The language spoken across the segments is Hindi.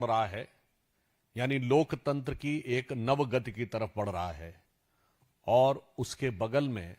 रहा है, यानी लोकतंत्र की एक नवगति की तरफ बढ़ रहा है और उसके बगल में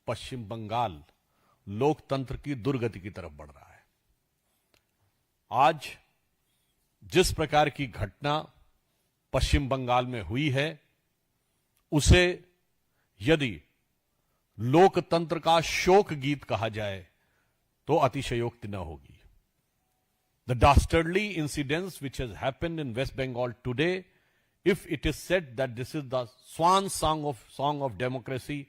पश्चिम बंगाल लोकतंत्र की दुर्गति की तरफ बढ़ रहा है। आज जिस प्रकार की घटना पश्चिम बंगाल में हुई है, उसे यदि लोकतंत्र का शोक गीत कहा जाए तो अतिशयोक्ति न होगी। The dastardly incidents which has happened in West Bengal today, if it is said that this is the swan song of democracy,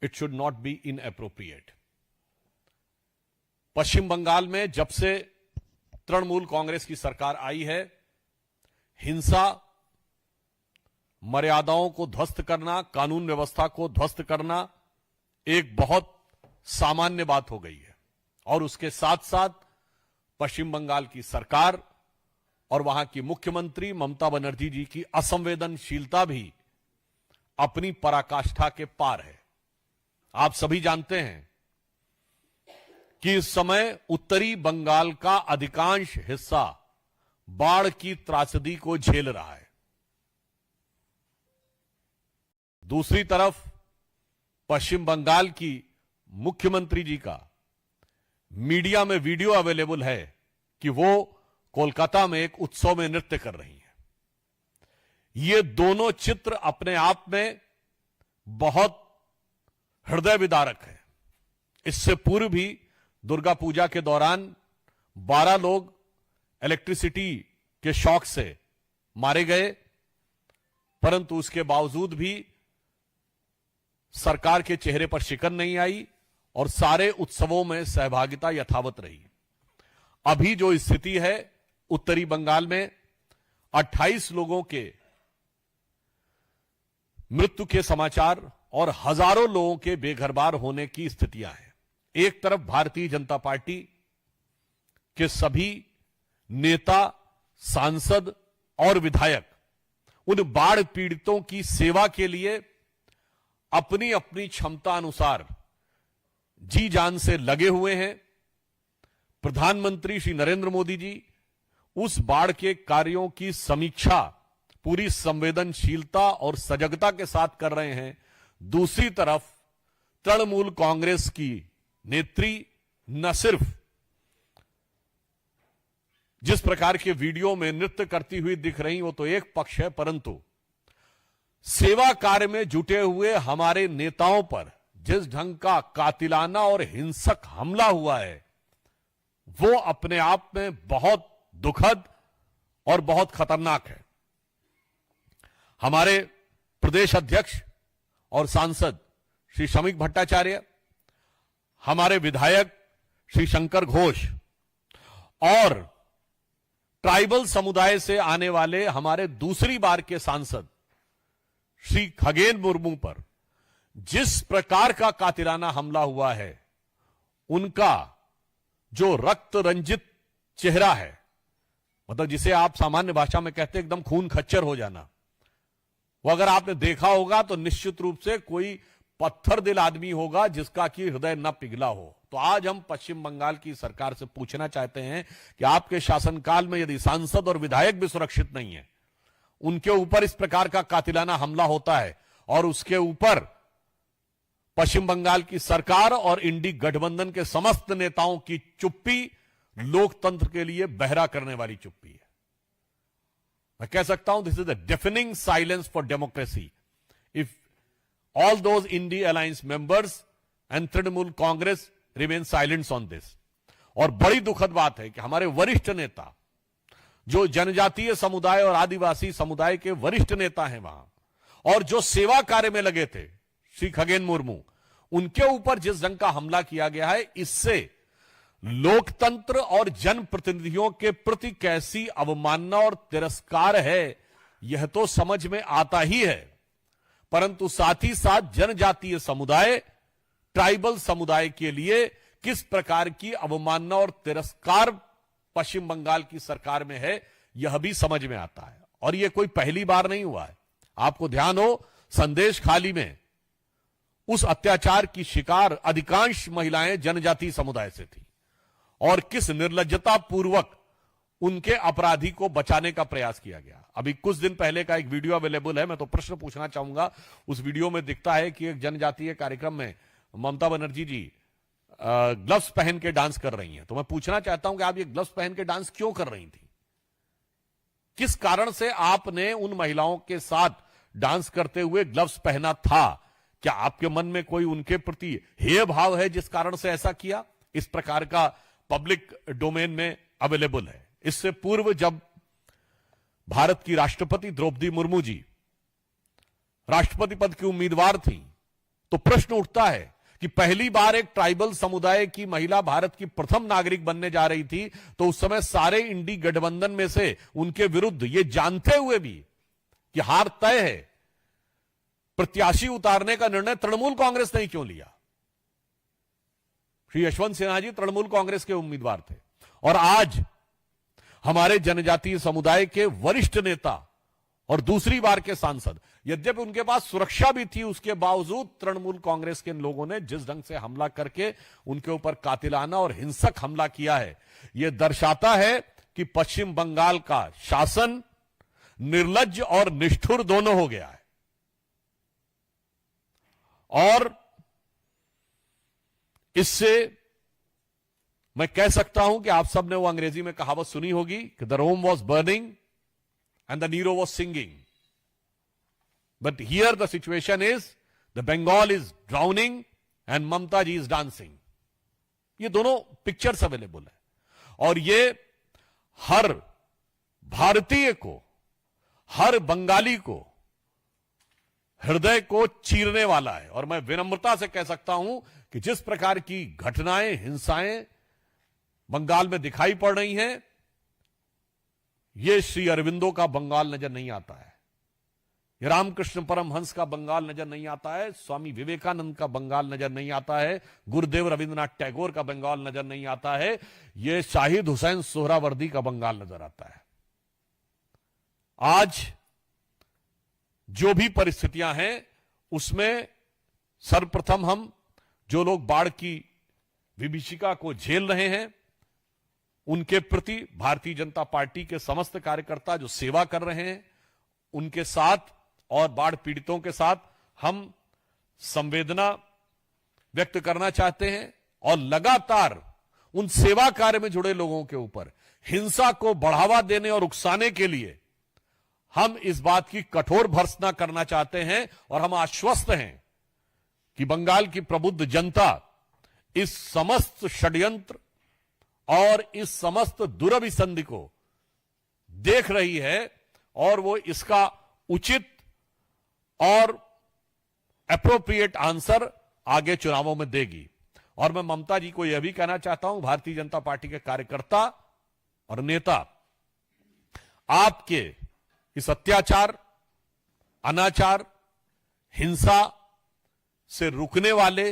it should not be inappropriate. पश्चिम बंगाल में जब से तृणमूल कांग्रेस की सरकार आई है, हिंसा, मर्यादाओं को ध्वस्त करना, कानून व्यवस्था को ध्वस्त करना एक बहुत सामान्य बात हो गई है। और उसके साथ साथ पश्चिम बंगाल की सरकार और वहां की मुख्यमंत्री ममता बनर्जी जी की असंवेदनशीलता भी अपनी पराकाष्ठा के पार है। आप सभी जानते हैं कि इस समय उत्तरी बंगाल का अधिकांश हिस्सा बाढ़ की त्रासदी को झेल रहा है। दूसरी तरफ पश्चिम बंगाल की मुख्यमंत्री जी का मीडिया में वीडियो अवेलेबल है कि वो कोलकाता में एक उत्सव में नृत्य कर रही हैं। ये दोनों चित्र अपने आप में बहुत हृदय विदारक है। इससे पूर्व भी दुर्गा पूजा के दौरान 12 लोग इलेक्ट्रिसिटी के शॉक से मारे गए, परंतु उसके बावजूद भी सरकार के चेहरे पर शिकन नहीं आई और सारे उत्सवों में सहभागिता यथावत रही। अभी जो स्थिति है उत्तरी बंगाल में 28 लोगों के मृत्यु के समाचार और हजारों लोगों के बेघरबार होने की स्थितियां हैं। एक तरफ भारतीय जनता पार्टी के सभी नेता, सांसद और विधायक उन बाढ़ पीड़ितों की सेवा के लिए अपनी अपनी क्षमता अनुसार जी जान से लगे हुए हैं। प्रधानमंत्री श्री नरेंद्र मोदी जी उस बाढ़ के कार्यों की समीक्षा पूरी संवेदनशीलता और सजगता के साथ कर रहे हैं। दूसरी तरफ तृणमूल कांग्रेस की नेत्री न सिर्फ जिस प्रकार के वीडियो में नृत्य करती हुई दिख रही वो तो एक पक्ष है, परंतु सेवा कार्य में जुटे हुए हमारे नेताओं पर जिस ढंग का कातिलाना और हिंसक हमला हुआ है, वो अपने आप में बहुत दुखद और बहुत खतरनाक है। हमारे प्रदेश अध्यक्ष और सांसद श्री शमीक भट्टाचार्य, हमारे विधायक श्री शंकर घोष और ट्राइबल समुदाय से आने वाले हमारे दूसरी बार के सांसद श्री खगेन मुर्मू पर जिस प्रकार का कातिलाना हमला हुआ है, उनका जो रक्त रंजित चेहरा है, मतलब जिसे आप सामान्य भाषा में कहते हैं एकदम खून खच्चर हो जाना, वो अगर आपने देखा होगा तो निश्चित रूप से कोई पत्थर दिल आदमी होगा जिसका कि हृदय न पिघला हो। तो आज हम पश्चिम बंगाल की सरकार से पूछना चाहते हैं कि आपके शासनकाल में यदि सांसद और विधायक भी सुरक्षित नहीं है, उनके ऊपर इस प्रकार का कातिलाना हमला होता है और उसके ऊपर पश्चिम बंगाल की सरकार और इंडी गठबंधन के समस्त नेताओं की चुप्पी लोकतंत्र के लिए बहरा करने वाली चुप्पी है। मैं कह सकता हूं this is the defining silence for democracy if all those INDI alliance members and Trinamool Congress remain silent on this. और बड़ी दुखद बात है कि हमारे वरिष्ठ नेता, जो जनजातीय समुदाय और आदिवासी समुदाय के वरिष्ठ नेता हैं वहां और जो सेवा कार्य में लगे थे, श्री खगेन मुर्मू, उनके ऊपर जिस ढंग का हमला किया गया है, इससे लोकतंत्र और जनप्रतिनिधियों के प्रति कैसी अवमानना और तिरस्कार है, यह तो समझ में आता ही है। परंतु साथ ही साथ जनजातीय समुदाय, ट्राइबल समुदाय के लिए किस प्रकार की अवमानना और तिरस्कार पश्चिम बंगाल की सरकार में है, यह भी समझ में आता है। और यह कोई पहली बार नहीं हुआ है। आपको ध्यान हो, संदेश खाली में उस अत्याचार की शिकार अधिकांश महिलाएं जनजातीय समुदाय से थी और किस निर्लज्जता पूर्वक उनके अपराधी को बचाने का प्रयास किया गया। अभी कुछ दिन पहले का एक वीडियो अवेलेबल है, मैं तो प्रश्न पूछना चाहूंगा। उस वीडियो में दिखता है कि एक जनजातीय कार्यक्रम में ममता बनर्जी जी ग्लव्स पहन के डांस कर रही हैं। तो मैं पूछना चाहता हूं कि आप ये ग्लव्स पहन के डांस क्यों कर रही थी? किस कारण से आपने उन महिलाओं के साथ डांस करते हुए ग्लव्स पहना था? क्या आपके मन में कोई उनके प्रति हेय भाव है जिस कारण से ऐसा किया? इस प्रकार का पब्लिक डोमेन में अवेलेबल है। इससे पूर्व जब भारत की राष्ट्रपति द्रौपदी मुर्मू जी राष्ट्रपति पद की उम्मीदवार थी, तो प्रश्न उठता है कि पहली बार एक ट्राइबल समुदाय की महिला भारत की प्रथम नागरिक बनने जा रही थी, तो उस समय सारे इंडी गठबंधन में से उनके विरुद्ध ये जानते हुए भी कि हार तय है, प्रत्याशी उतारने का निर्णय तृणमूल कांग्रेस ने क्यों लिया? श्री यशवंत सिन्हा जी तृणमूल कांग्रेस के उम्मीदवार थे और आज हमारे जनजातीय समुदाय के वरिष्ठ नेता और दूसरी बार के सांसद, यद्यपि उनके पास सुरक्षा भी थी, उसके बावजूद तृणमूल कांग्रेस के लोगों ने जिस ढंग से हमला करके उनके ऊपर कातिलाना और हिंसक हमला किया है, यह दर्शाता है कि पश्चिम बंगाल का शासन निर्लज्ज और निष्ठुर दोनों हो गया है। और इससे मैं कह सकता हूं कि आप सबने वो अंग्रेजी में कहावत सुनी होगी कि the Rome was burning and the Nero was singing, but here the situation is the Bengal is drowning and Mamata ji is dancing. ये दोनों पिक्चर्स अवेलेबल है और ये हर भारतीय को, हर बंगाली को हृदय को चीरने वाला है। और मैं विनम्रता से कह सकता हूं कि जिस प्रकार की घटनाएं, हिंसाएं बंगाल में दिखाई पड़ रही हैं, यह श्री अरविंदो का बंगाल नजर नहीं आता है, यह रामकृष्ण परमहंस का बंगाल नजर नहीं आता है, स्वामी विवेकानंद का बंगाल नजर नहीं आता है, गुरुदेव रविंद्रनाथ टैगोर का बंगाल नजर नहीं आता है, यह शाहिद हुसैन सोहरावर्दी का बंगाल नजर आता है। आज जो भी परिस्थितियां हैं उसमें सर्वप्रथम हम जो लोग बाढ़ की विभीषिका को झेल रहे हैं, उनके प्रति भारतीय जनता पार्टी के समस्त कार्यकर्ता जो सेवा कर रहे हैं, उनके साथ और बाढ़ पीड़ितों के साथ हम संवेदना व्यक्त करना चाहते हैं और लगातार उन सेवा कार्य में जुड़े लोगों के ऊपर हिंसा को बढ़ावा देने और उकसाने के लिए हम इस बात की कठोर भर्त्सना करना चाहते हैं और हम आश्वस्त हैं कि बंगाल की प्रबुद्ध जनता इस समस्त षड्यंत्र और इस समस्त दुरभिसंधि को देख रही है और वो इसका उचित और एप्रोप्रिएट आंसर आगे चुनावों में देगी। और मैं ममता जी को यह भी कहना चाहता हूं, भारतीय जनता पार्टी के कार्यकर्ता और नेता, आपके इस अत्याचार, अनाचार, हिंसा से रुकने वाले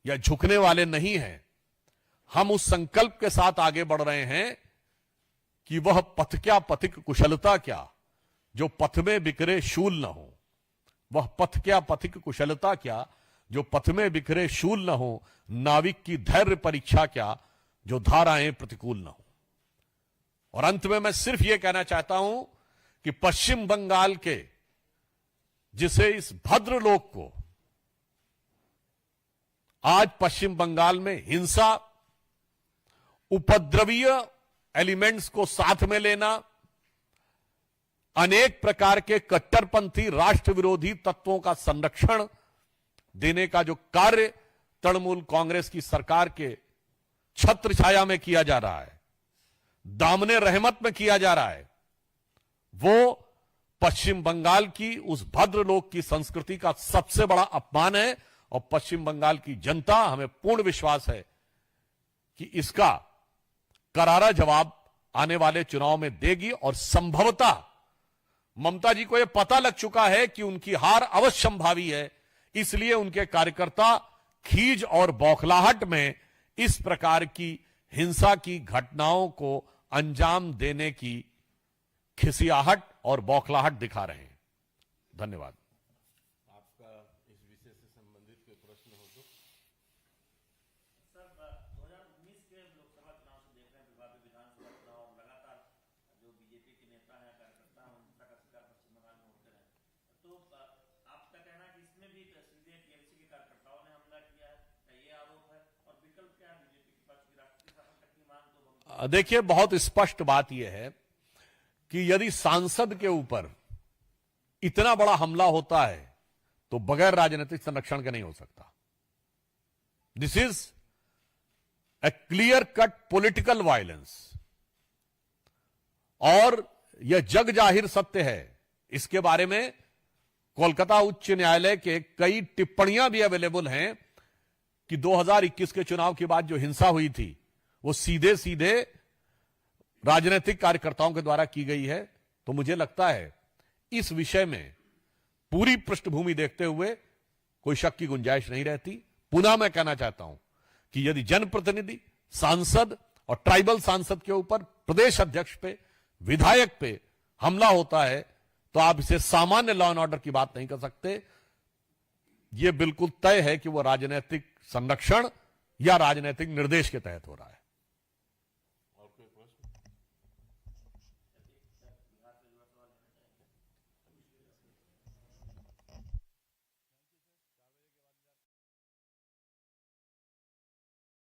या झुकने वाले नहीं हैं। हम उस संकल्प के साथ आगे बढ़ रहे हैं कि वह पथ क्या पथिक कुशलता क्या जो पथ में बिखरे शूल न हो, वह पथ क्या पथिक कुशलता क्या जो पथ में बिखरे शूल न हो, नाविक की धैर्य परीक्षा क्या जो धाराएं प्रतिकूल न हो। और अंत में मैं सिर्फ यह कहना चाहता हूं कि पश्चिम बंगाल के जिसे इस भद्रलोक को आज पश्चिम बंगाल में हिंसा, उपद्रवीय एलिमेंट्स को साथ में लेना, अनेक प्रकार के कट्टरपंथी राष्ट्र विरोधी तत्वों का संरक्षण देने का जो कार्य तृणमूल कांग्रेस की सरकार के छत्र छाया में किया जा रहा है, दामने रहमत में किया जा रहा है, वो पश्चिम बंगाल की उस भद्रलोक की संस्कृति का सबसे बड़ा अपमान है। और पश्चिम बंगाल की जनता, हमें पूर्ण विश्वास है कि इसका करारा जवाब आने वाले चुनाव में देगी। और संभवतः ममता जी को यह पता लग चुका है कि उनकी हार अवश्य संभावी है, इसलिए उनके कार्यकर्ता खीज और बौखलाहट में इस प्रकार की हिंसा की घटनाओं को अंजाम देने की खिसियाहट और बौखलाहट दिखा रहे हैं। धन्यवाद। आपका इस विषय से संबंधित कोई प्रश्न हो तो? सर, 2019 के लोकसभा चुनाव से देख रहे हैं, विधानसभा चुनाव लगातार तो आपका कहना है कि इसमें भी सीधे टीएमसी के कार्यकर्ताओं ने हमला किया है, ये आरोप है, और विकल्प क्या है बीजेपी के पास? राष्ट्रीय शासन तक की मांग तो देखिए, बहुत स्पष्ट बात यह है कि यदि सांसद के ऊपर इतना बड़ा हमला होता है तो बगैर राजनीतिक संरक्षण के नहीं हो सकता। This is a clear cut political violence, और यह जग जाहिर सत्य है। इसके बारे में कोलकाता उच्च न्यायालय के कई टिप्पणियां भी अवेलेबल हैं कि 2021 के चुनाव के बाद जो हिंसा हुई थी वो सीधे सीधे राजनीतिक कार्यकर्ताओं के द्वारा की गई है। तो मुझे लगता है इस विषय में पूरी पृष्ठभूमि देखते हुए कोई शक की गुंजाइश नहीं रहती। पुनः मैं कहना चाहता हूं कि यदि जनप्रतिनिधि, सांसद और ट्राइबल सांसद के ऊपर प्रदेश अध्यक्ष पे, विधायक पे हमला होता है तो आप इसे सामान्य लॉ एंड ऑर्डर की बात नहीं कर सकते। यह बिल्कुल तय है कि वह राजनीतिक संरक्षण या राजनीतिक निर्देश के तहत हो रहा है। और कोई प्रश्न?